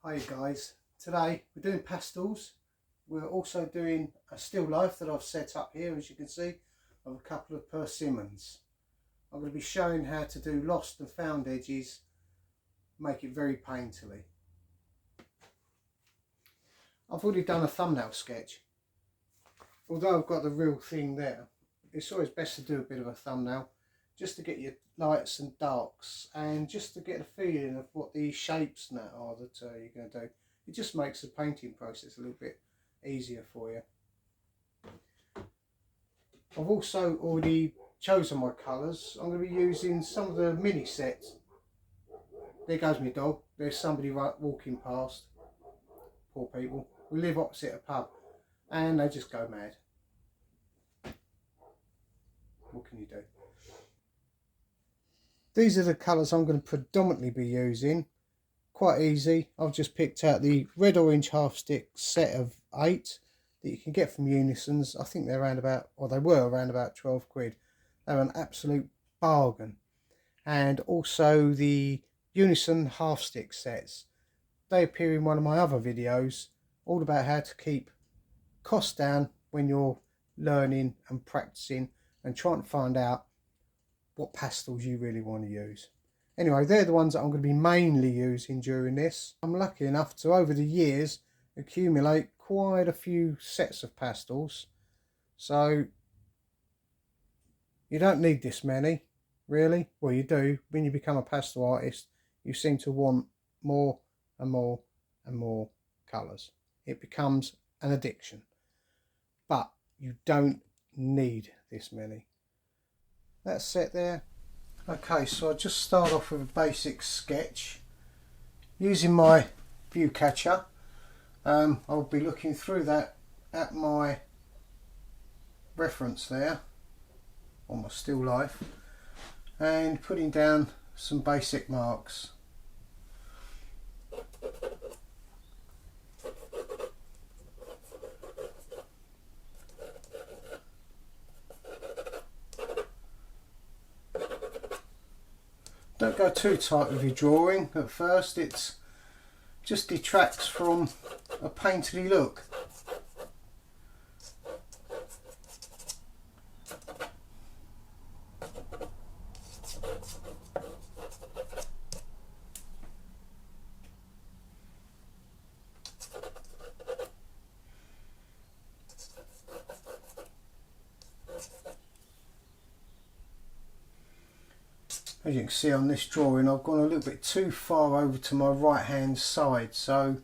Hi guys, today we're doing pastels. We're also doing a still life that I've set up here, as you can see, of a couple of persimmons. I'm going to be showing how to do lost and found edges, make it very painterly. I've already done a thumbnail sketch. Although I've got the real thing there, it's always best to do a bit of a thumbnail just to get your lights and darks and just to get a feeling of what the shapes and that are that you're going to do. It just makes the painting process a little bit easier for you. I've also already chosen my colours. I'm going to be using some of the mini sets. There goes my dog. There's somebody walking past. Poor people. We live opposite a pub and they just go mad. What can you do? These are the colours I'm going to predominantly be using. Quite easy. I've just picked out the red orange half stick set of 8 that you can get from Unison's. I think they're around about, or they were around about 12 quid. They're an absolute bargain. And also the Unison half stick sets. They appear in one of my other videos, all about how to keep costs down when you're learning and practicing and trying to find out what pastels you really want to use. Anyway, they're the ones that I'm going to be mainly using during this. I'm lucky enough to, over the years, accumulate quite a few sets of pastels. So, you don't need this many, really. Well, you do. When you become a pastel artist, you seem to want more and more and more colours. It becomes an addiction. But you don't need this many. That's set there. Okay, so I'll just start off with a basic sketch. Using my view catcher, I'll be looking through that at my reference there, on my still life, and putting down some basic marks. Don't go too tight with your drawing at first, it just detracts from a painterly look. As you can see on this drawing, I've gone a little bit too far over to my right hand side, so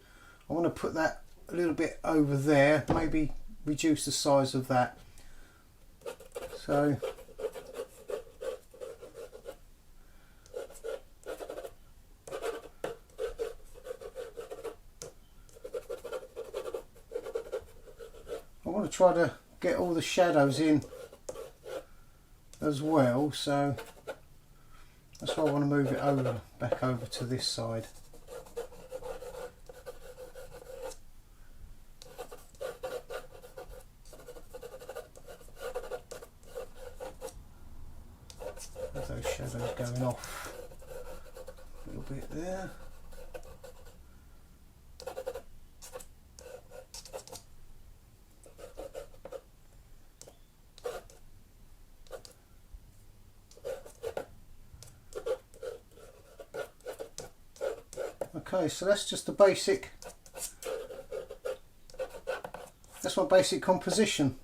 I want to put that a little bit over there, maybe reduce the size of that. So I want to try to get all the shadows in as well, so that's why I want to move it over, back over to this side. With those shadows going off a little bit there. Okay, so that's just the basic, that's my basic composition.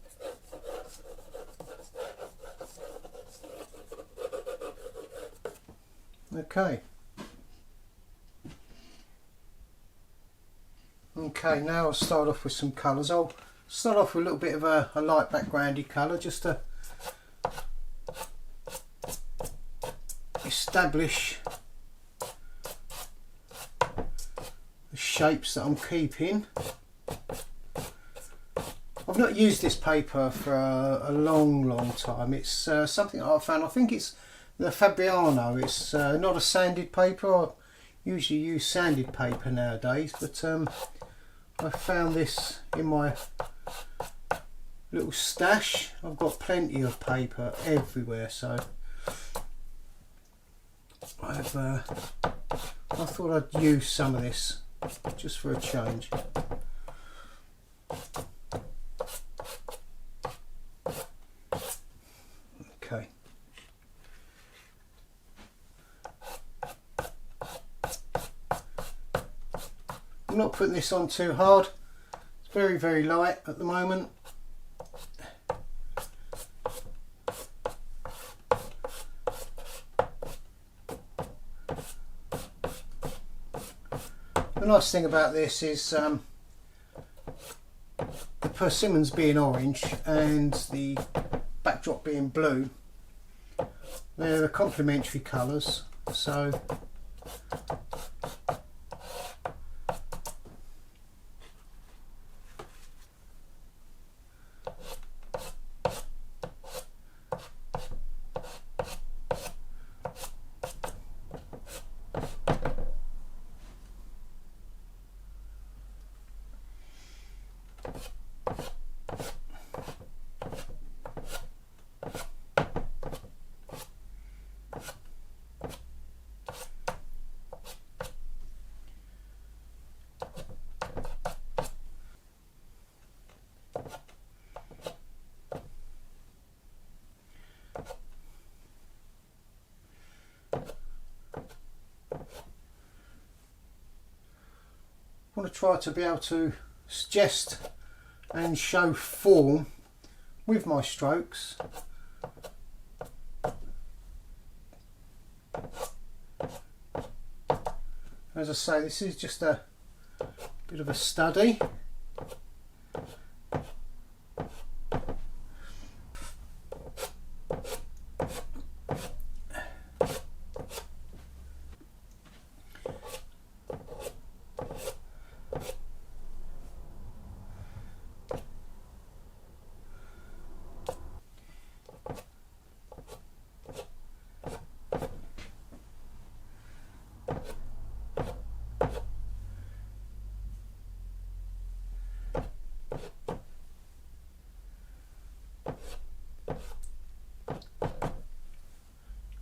Okay. Okay, now I'll start off with some colours. I'll start off with a little bit of a light backgroundy colour just to establish shapes that I'm keeping. I've not used this paper for a long time. It's something I found, I think it's the Fabriano. It's not a sanded paper. I usually use sanded paper nowadays, but I found this in my little stash. I've got plenty of paper everywhere, so I thought I'd use some of this. just for a change. Okay. I'm not putting this on too hard. It's very, very light at the moment. The nice thing about this is the persimmons being orange and the backdrop being blue, they're the complementary colours, so I want to try to be able to suggest and show form with my strokes. As I say, this is just a bit of a study.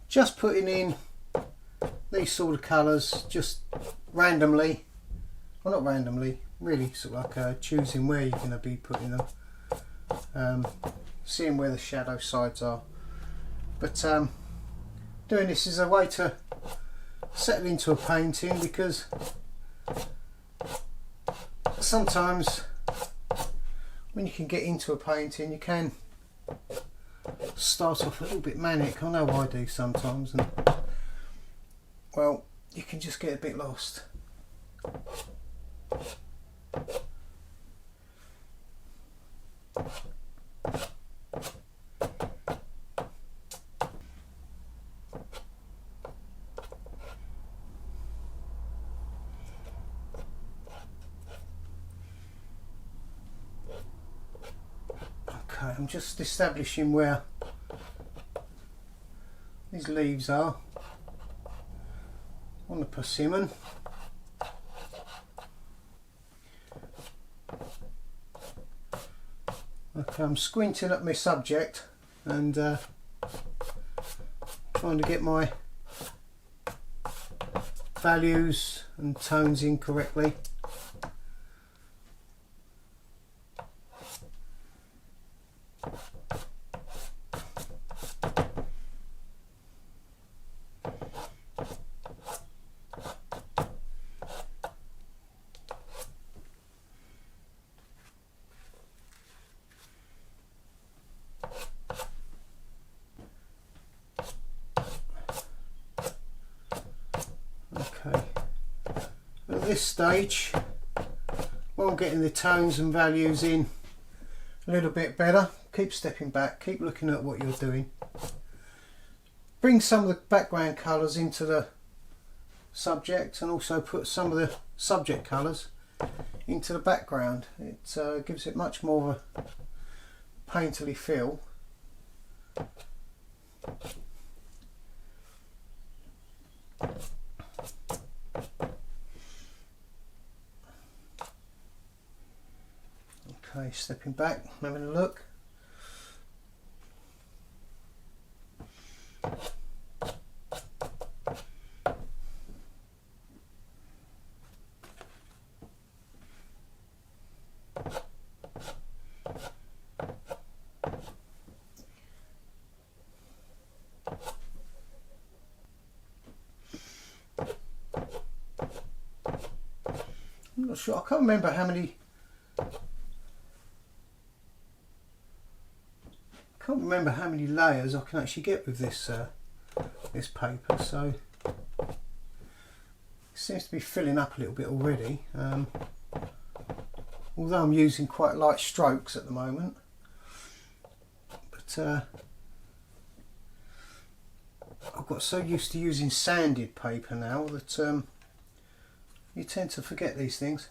Just putting in these sort of colours just randomly, well not randomly, really sort of like choosing where you're going to be putting them, seeing where the shadow sides are. But doing this is a way to settle into a painting, because sometimes when you can get into a painting you can start off a little bit manic. I know I do sometimes, and well, you can just get a bit lost. Okay, I'm just establishing where these leaves are on the persimmon. Okay, I'm squinting at my subject and trying to get my values and tones in correctly. At this stage, while getting the tones and values in a little bit better, keep stepping back, keep looking at what you're doing. Bring some of the background colours into the subject, and also put some of the subject colours into the background. It gives it much more of a painterly feel. Okay, stepping back, having a look. not sure, I can't remember how many. Can't remember how many layers I can actually get with this this paper, so it seems to be filling up a little bit already. Although I'm using quite light strokes at the moment, but I've got so used to using sanded paper now that you tend to forget these things.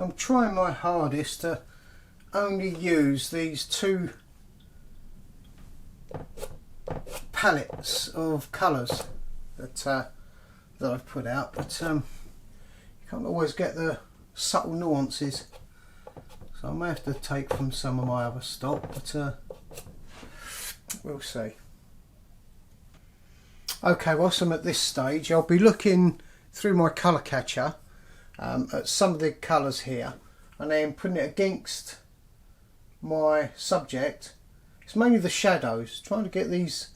I'm trying my hardest to only use these two palettes of colours that I've put out, but you can't always get the subtle nuances, so I may have to take from some of my other stock, but we'll see. Okay, whilst I'm at this stage, I'll be looking through my colour catcher at some of the colours here and then putting it against my subject. It's mainly the shadows, trying to get these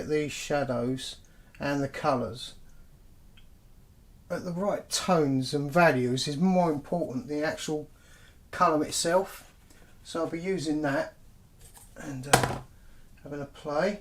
these shadows and the colours at the right tones and values is more important than the actual colour itself. So I'll be using that and having a play.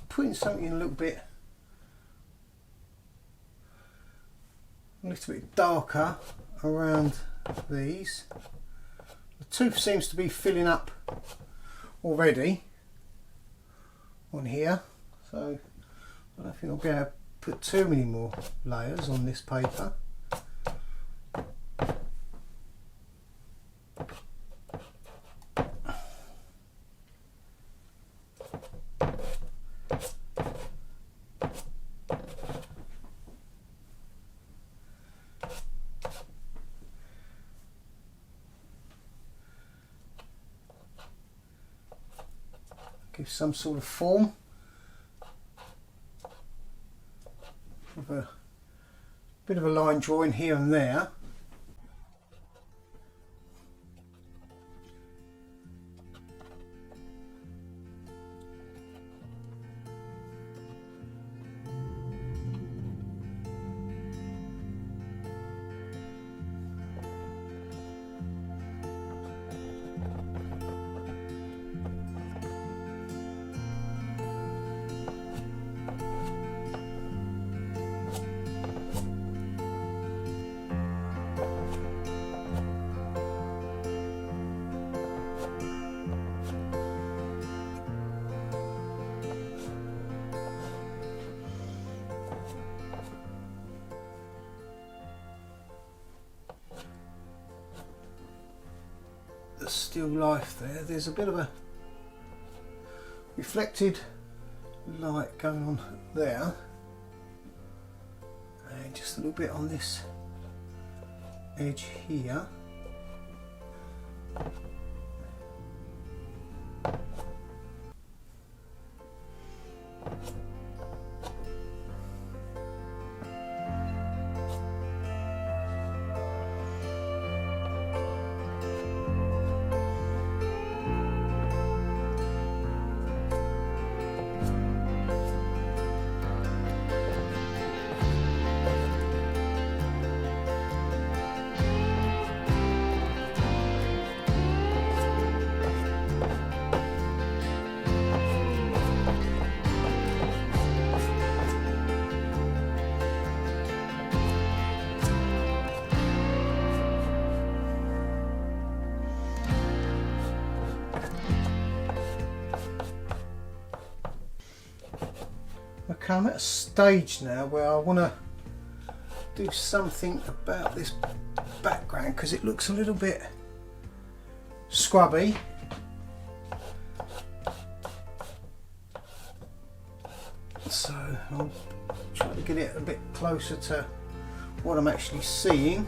Putting something a little bit darker around these. The tooth seems to be filling up already on here, so I don't think I'll be able to put too many more layers on this paper. Give some sort of form with a bit of a line drawing here and there. Still life there. There's a bit of a reflected light going on there, and just a little bit on this edge here. Okay, I'm at a stage now where I want to do something about this background because it looks a little bit scrubby. So I'll try to get it a bit closer to what I'm actually seeing.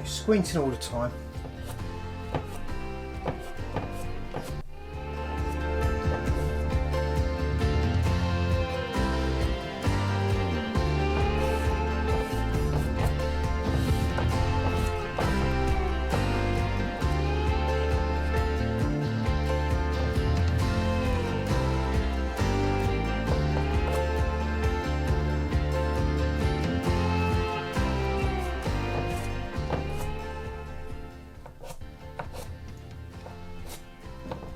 Squinting all the time.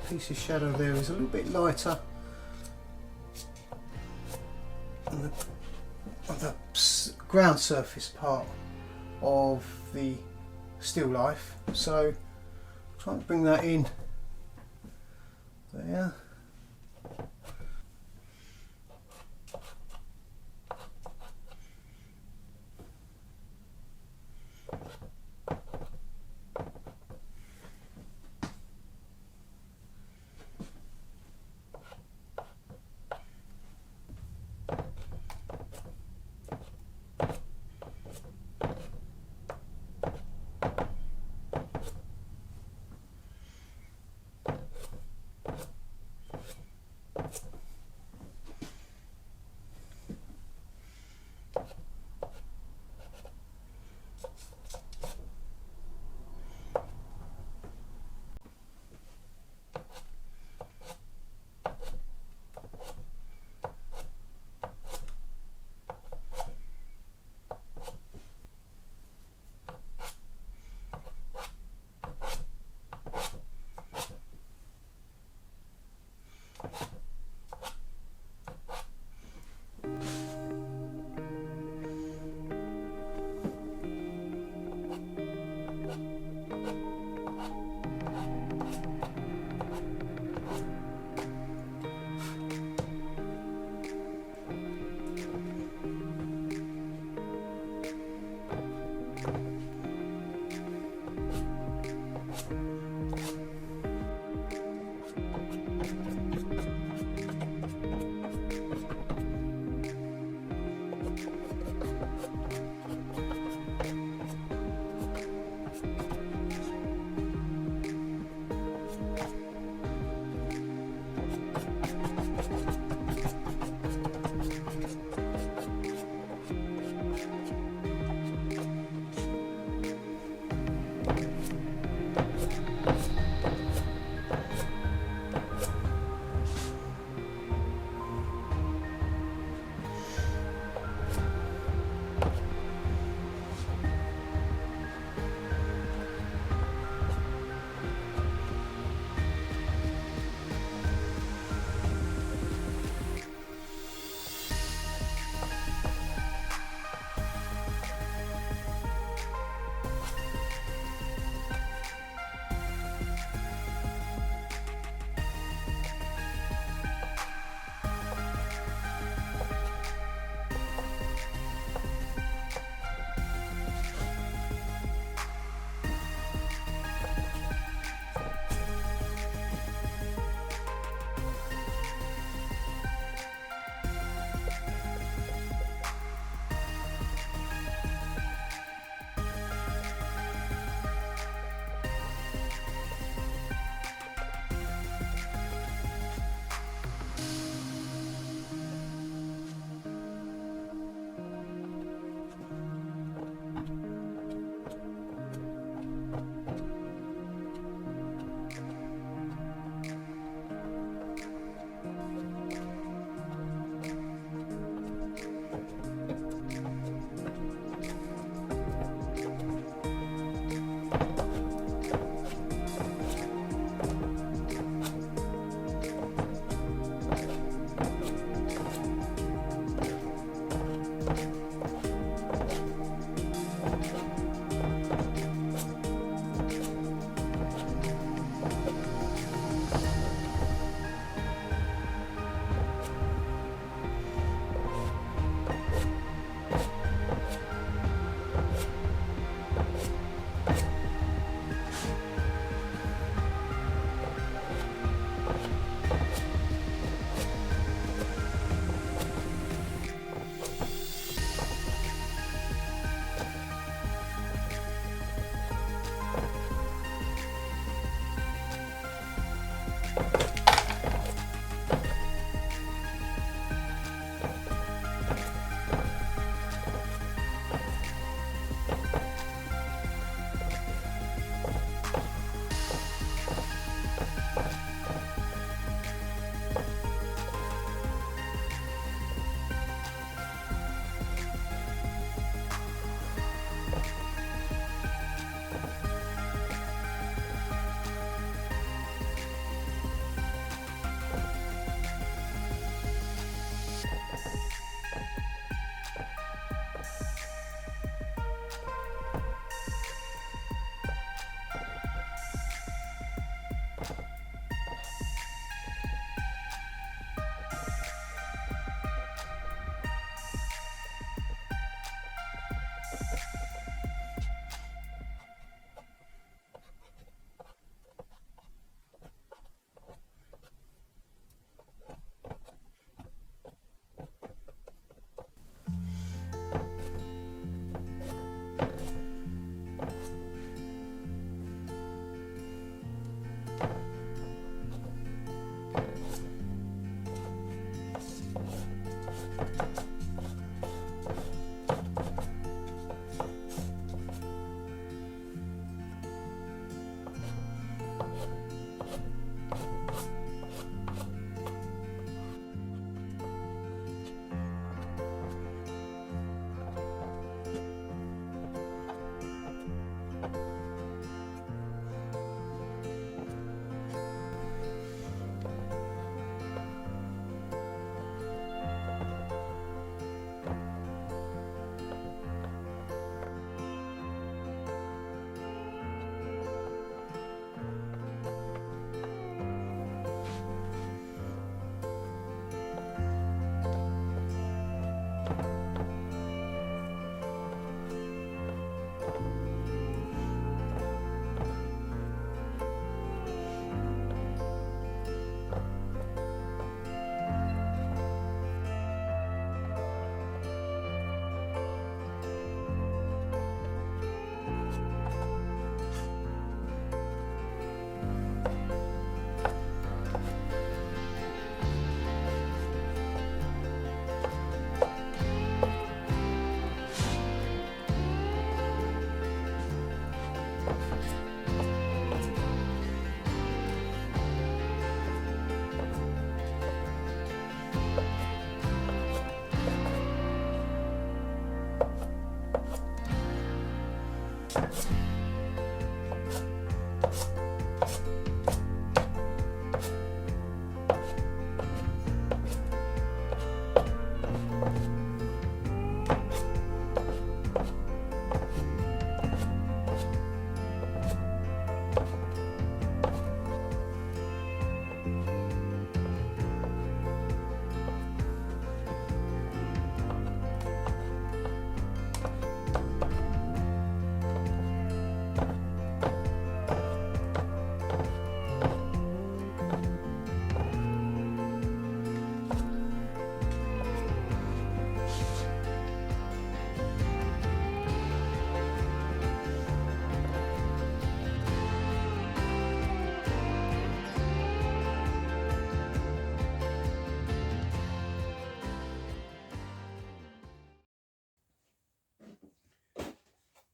Piece of shadow there is a little bit lighter on the ground surface part of the still life, so try to bring that in there.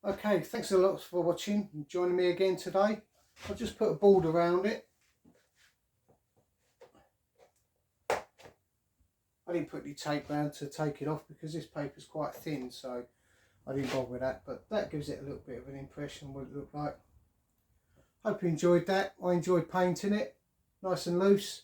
Okay, thanks a lot for watching and joining me again today. I've just put a board around it. I didn't put any tape around to take it off because this paper's quite thin, so I didn't bother with that, but that gives it a little bit of an impression of what it looked like. Hope you enjoyed that. I enjoyed painting it, nice and loose.